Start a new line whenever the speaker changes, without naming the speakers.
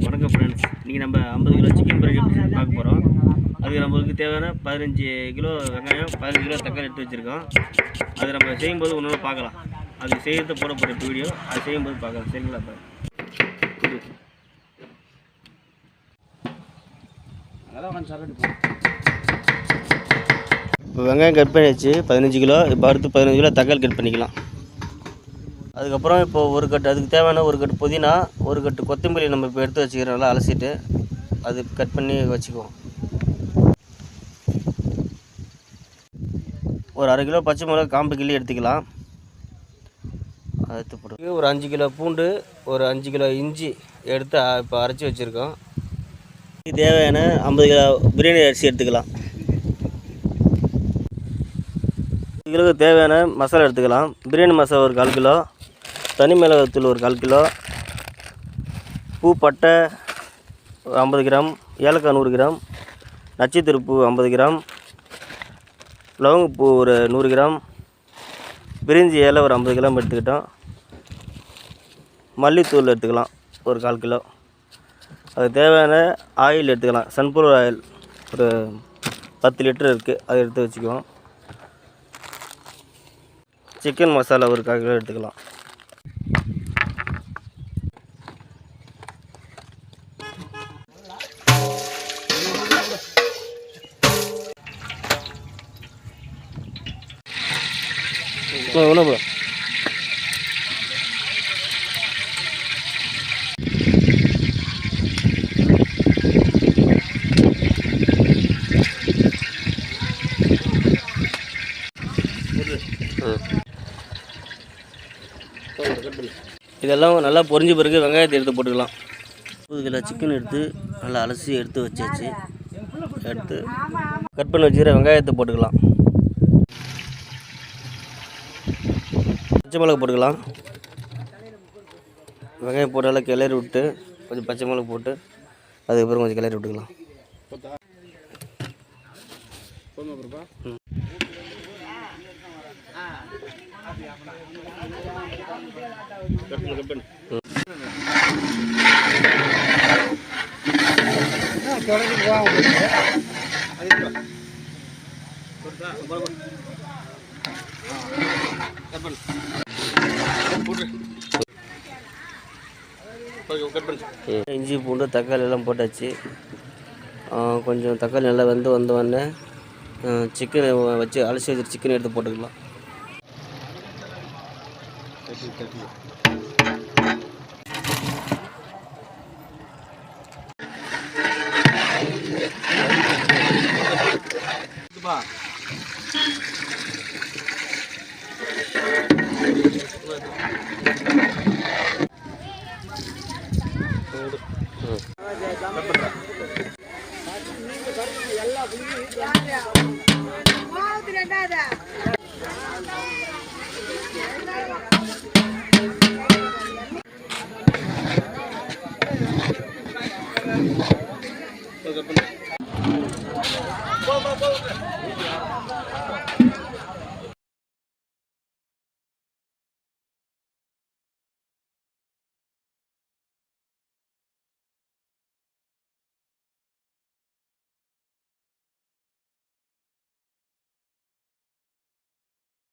வணக்கம் ஃப்ரெண்ட்ஸ், இன்றைக்கி நம்ம 50 கிலோ சிக்கன் பிரியாணி எப்படி பார்க்க போகிறோம். அதுக்கு நம்மளுக்கு தேவையான 15 கிலோ வெங்காயம், 15 கிலோ தக்காளி எடுத்து வச்சுருக்கோம். அது நம்ம செய்யும்போது ஒன்று பார்க்கலாம். அது செய்யறத போட போகிற வீடியோ, அது செய்யும்போது பார்க்கலாம். சரிங்களா? இப்போ வெங்காயம் கட் பண்ணியாச்சு 15 கிலோ. இப்போ அடுத்து 15 கிலோ தக்காளி கட் பண்ணிக்கலாம். அதுக்கப்புறம் இப்போ ஒரு கட்டு, அதுக்கு தேவையான ஒரு கட்டு புதினா, ஒரு கட்டு கொத்தமல்லி நம்ம இப்போ எடுத்து வச்சுக்கிறோம். நல்லா அலசிட்டு அது கட் பண்ணி வச்சுக்குவோம். ஒரு அரை கிலோ பச்சை மிளகா காம்பு கிள்ளி எடுத்துக்கலாம். அடுத்து போட்டு ஒரு 5 கிலோ பூண்டு, ஒரு 5 கிலோ இஞ்சி எடுத்து இப்போ அரைச்சி வச்சுருக்கோம். தேவையான 50 கிலோ பிரியாணி அரிசி எடுத்துக்கலாம். கிலோவுக்கு தேவையான மசாலா எடுத்துக்கலாம். பிரியாணி மசாலா ஒரு 1/4 கிலோ, தனி மிளகாத்தூள் ஒரு 1/4 கிலோ, பூ பட்டை 50 கிராம், ஏலக்காய் 100 கிராம், நட்சத்திரப்பூ 50 கிராம், லவங்கப்பூ ஒரு 100 கிராம், பிரிஞ்சி இலை ஒரு 50 கிராம் எடுத்துக்கிட்டோம். மல்லித்தூள் எடுத்துக்கலாம் ஒரு 1/4 கிலோ. அதுக்கு தேவையான ஆயில் எடுத்துக்கலாம். சன்ஃப்ளவர் ஆயில் ஒரு 10 லிட்டர் இருக்குது, அதை எடுத்து வச்சுக்குவோம். சிக்கன் மசாலா ஒரு 1/4 கிலோ எடுத்துக்கலாம். உணவு இதெல்லாம் நல்லா பொரிஞ்ச பிறகு வெங்காயத்தை எடுத்து போட்டுக்கலாம். 20 கிலோ சிக்கன் எடுத்து நல்லா அலசி எடுத்து வச்சாச்சு. எடுத்து கட் பண்ணி வச்சுக்கிற வெங்காயத்தை போட்டுக்கலாம். பச்சை மிளகா போட்டுக்கலாம். வெங்காயம் போட்டு நல்லா கிளறி விட்டு கொஞ்சம் பச்சை மிளகா போட்டு அதுக்கப்புறம் கொஞ்சம் கிளறி விட்டுக்கலாம். இஞ்சி பூண்டு தக்காளி எல்லாம் போட்டாச்சு. கொஞ்சம் தக்காளி நல்லா வந்தோடனே சிக்கனை வச்சு அலசி வச்சு சிக்கனை எடுத்து போட்டுக்கலாம்.